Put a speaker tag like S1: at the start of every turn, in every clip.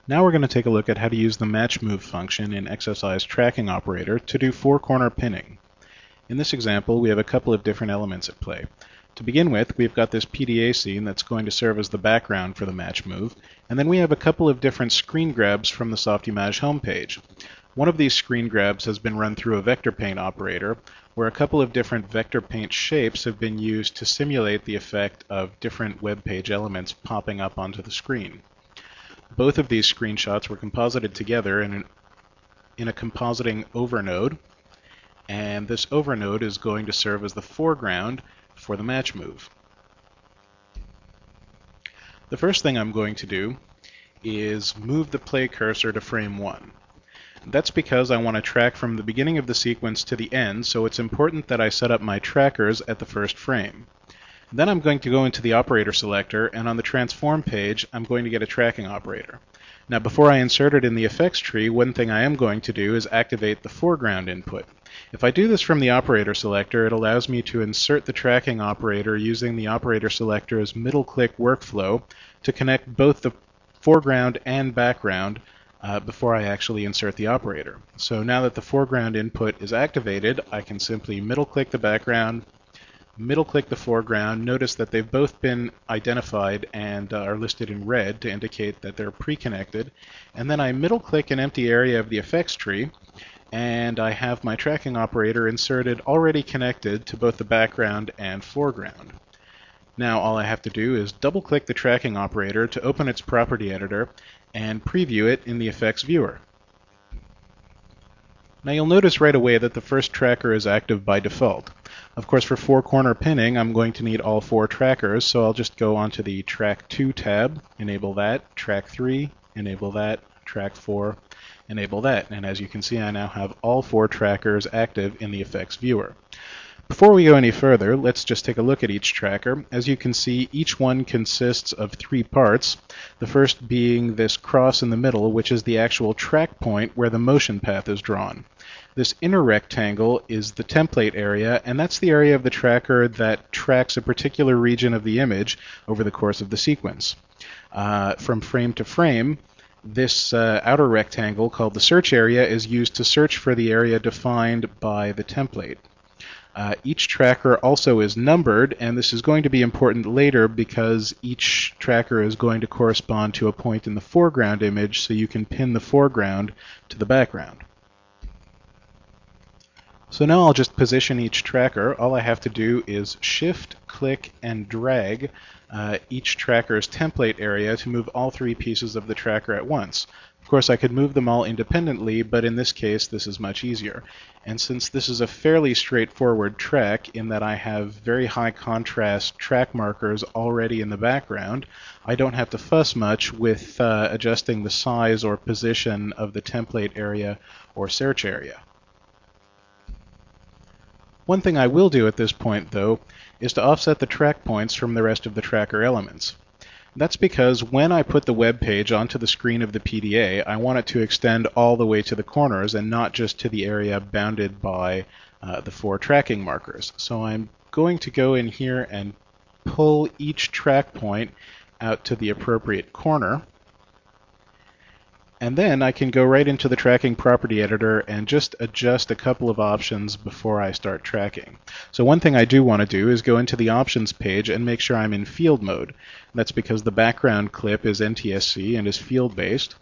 S1: Now we're going to take a look at how to use the match move function in XSI's tracking operator to do four-corner pinning. In this example, we have a couple of different elements at play. To begin with, we've got this PDA scene that's going to serve as the background for the match move, and then we have a couple of different screen grabs from the Softimage homepage. One of these screen grabs has been run through a vector paint operator, where a couple of different vector paint shapes have been used to simulate the effect of different web page elements popping up onto the screen. Both of these screenshots were composited together in a compositing overnode, and this overnode is going to serve as the foreground for the match move. The first thing I'm going to do is move the play cursor to frame 1. That's because I want to track from the beginning of the sequence to the end, so it's important that I set up my trackers at the first frame. Then I'm going to go into the operator selector, and on the transform page, I'm going to get a tracking operator. Now, before I insert it in the effects tree, one thing I am going to do is activate the foreground input. If I do this from the operator selector, it allows me to insert the tracking operator using the operator selector's middle-click workflow to connect both the foreground and background before I actually insert the operator. So now that the foreground input is activated, I can simply middle-click the background, middle-click the foreground. Notice that they've both been identified and are listed in red to indicate that they're pre-connected. And then I middle-click an empty area of the effects tree, and I have my tracking operator inserted already connected to both the background and foreground. Now all I have to do is double-click the tracking operator to open its property editor and preview it in the effects viewer. Now you'll notice right away that the first tracker is active by default. Of course, for four-corner pinning, I'm going to need all four trackers, so I'll just go onto the Track 2 tab, enable that, Track 3, enable that, Track 4, enable that. And as you can see, I now have all four trackers active in the effects viewer. Before we go any further, let's just take a look at each tracker. As you can see, each one consists of three parts, the first being this cross in the middle, which is the actual track point where the motion path is drawn. This inner rectangle is the template area, and that's the area of the tracker that tracks a particular region of the image over the course of the sequence. From frame to frame, this outer rectangle, called the search area, is used to search for the area defined by the template. Each tracker also is numbered, and this is going to be important later because each tracker is going to correspond to a point in the foreground image, so you can pin the foreground to the background. So now I'll just position each tracker. All I have to do is shift, click, and drag each tracker's template area to move all three pieces of the tracker at once. Of course, I could move them all independently, but in this case, this is much easier. And since this is a fairly straightforward track in that I have very high contrast track markers already in the background, I don't have to fuss much with adjusting the size or position of the template area or search area. One thing I will do at this point, though, is to offset the track points from the rest of the tracker elements. That's because when I put the web page onto the screen of the PDA, I want it to extend all the way to the corners and not just to the area bounded by the four tracking markers. So I'm going to go in here and pull each track point out to the appropriate corner. And then I can go right into the tracking property editor and just adjust a couple of options before I start tracking. So one thing I do want to do is go into the options page and make sure I'm in field mode. That's because the background clip is NTSC and is field-based.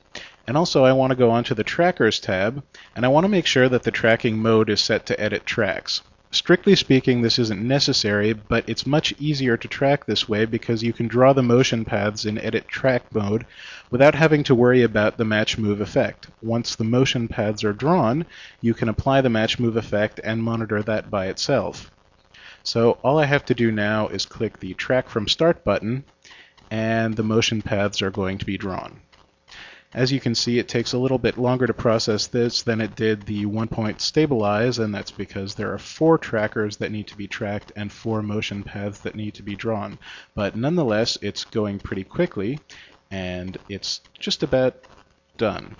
S1: And also I want to go onto the Trackers tab, and I want to make sure that the tracking mode is set to Edit Tracks. Strictly speaking, this isn't necessary, but it's much easier to track this way because you can draw the motion paths in Edit Track mode without having to worry about the match move effect. Once the motion paths are drawn, you can apply the match move effect and monitor that by itself. So all I have to do now is click the Track from Start button, and the motion paths are going to be drawn. As you can see, it takes a little bit longer to process this than it did the one-point stabilize, and that's because there are four trackers that need to be tracked and four motion paths that need to be drawn. But nonetheless, it's going pretty quickly, and it's just about done.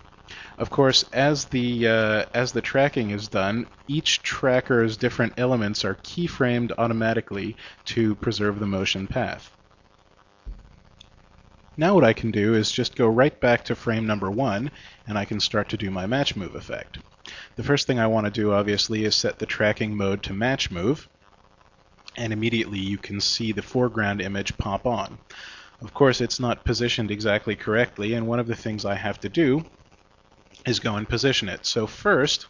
S1: Of course, as the tracking is done, each tracker's different elements are keyframed automatically to preserve the motion path. Now what I can do is just go right back to frame number 1, and I can start to do my match move effect. The first thing I want to do, obviously, is set the tracking mode to match move, and immediately you can see the foreground image pop on. Of course, it's not positioned exactly correctly, and one of the things I have to do is go and position it. So first,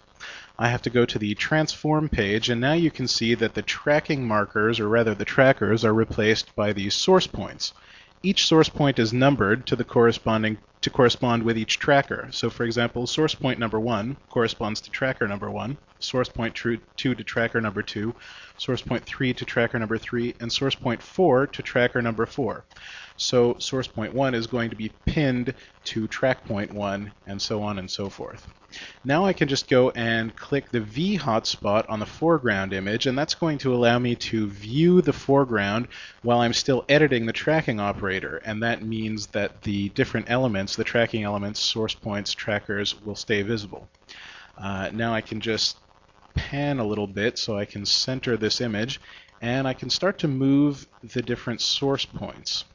S1: I have to go to the transform page, and now you can see that the tracking markers, or rather the trackers, are replaced by these source points. Each source point is numbered to correspond with each tracker. So for example, source point number 1 corresponds to tracker number 1, source point 2 to tracker number 2, source point 3 to tracker number 3, and source point 4 to tracker number 4. So source point 1 is going to be pinned to track point 1, and so on and so forth. Now I can just go and click the V hotspot on the foreground image, and that's going to allow me to view the foreground while I'm still editing the tracking operator, and that means that the different elements, the tracking elements, source points, trackers, will stay visible. Now I can just pan a little bit so I can center this image, and I can start to move the different source points.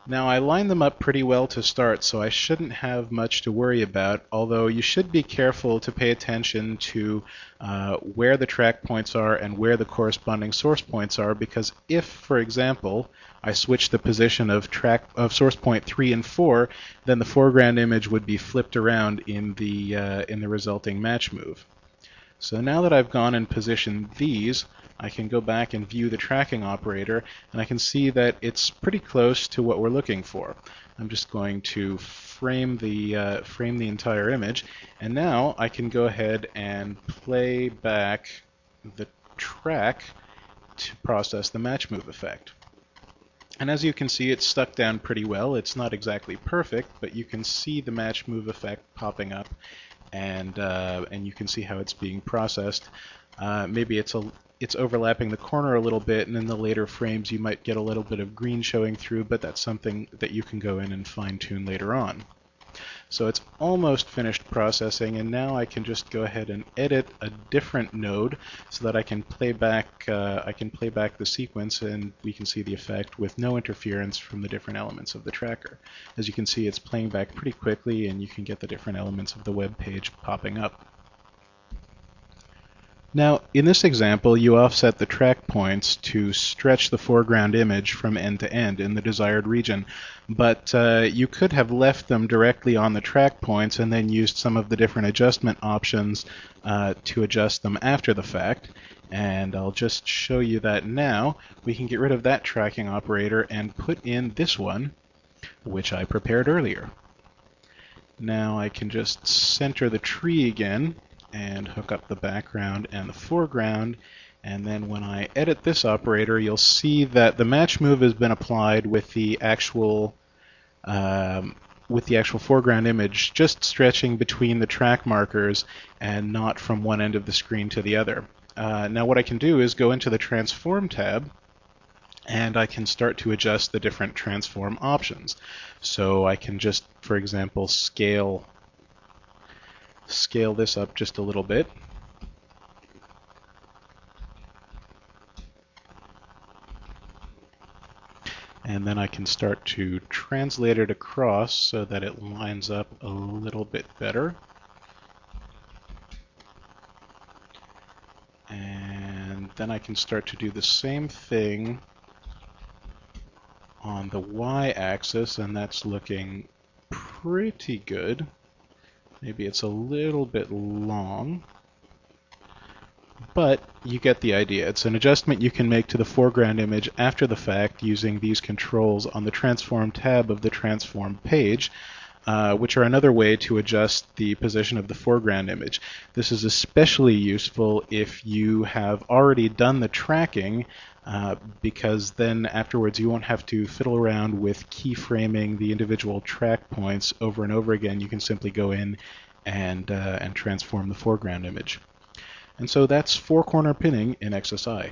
S1: Now I lined them up pretty well to start, so I shouldn't have much to worry about, although you should be careful to pay attention to where the track points are and where the corresponding source points are, because if, for example, I switch the position of source point 3 and 4, then the foreground image would be flipped around in the resulting match move. So now that I've gone and positioned these, I can go back and view the tracking operator, and I can see that it's pretty close to what we're looking for. I'm just going to frame the entire image, and now I can go ahead and play back the track to process the match move effect. And as you can see, it's stuck down pretty well. It's not exactly perfect, but you can see the match move effect popping up, and you can see how it's being processed. Maybe it's overlapping the corner a little bit, and in the later frames you might get a little bit of green showing through, but that's something that you can go in and fine-tune later on. So it's almost finished processing, and now I can just go ahead and edit a different node so that I can play back the sequence, and we can see the effect with no interference from the different elements of the tracker. As you can see, it's playing back pretty quickly, and you can get the different elements of the web page popping up. Now, in this example, you offset the track points to stretch the foreground image from end to end in the desired region, but you could have left them directly on the track points and then used some of the different adjustment options to adjust them after the fact. And I'll just show you that now. We can get rid of that tracking operator and put in this one, which I prepared earlier. Now I can just center the tree again and hook up the background and the foreground, and then when I edit this operator, you'll see that the match move has been applied with the actual foreground image just stretching between the track markers and not from one end of the screen to the other. Now what I can do is go into the transform tab, and I can start to adjust the different transform options. So I can just, for example, scale this up just a little bit. And then I can start to translate it across so that it lines up a little bit better. And then I can start to do the same thing on the y-axis, and that's looking pretty good. Maybe it's a little bit long, but you get the idea. It's an adjustment you can make to the foreground image after the fact using these controls on the Transform tab of the Transform page, which are another way to adjust the position of the foreground image. This is especially useful if you have already done the tracking, because then afterwards you won't have to fiddle around with keyframing the individual track points over and over again. You can simply go in and transform the foreground image. And so that's four-corner pinning in XSI.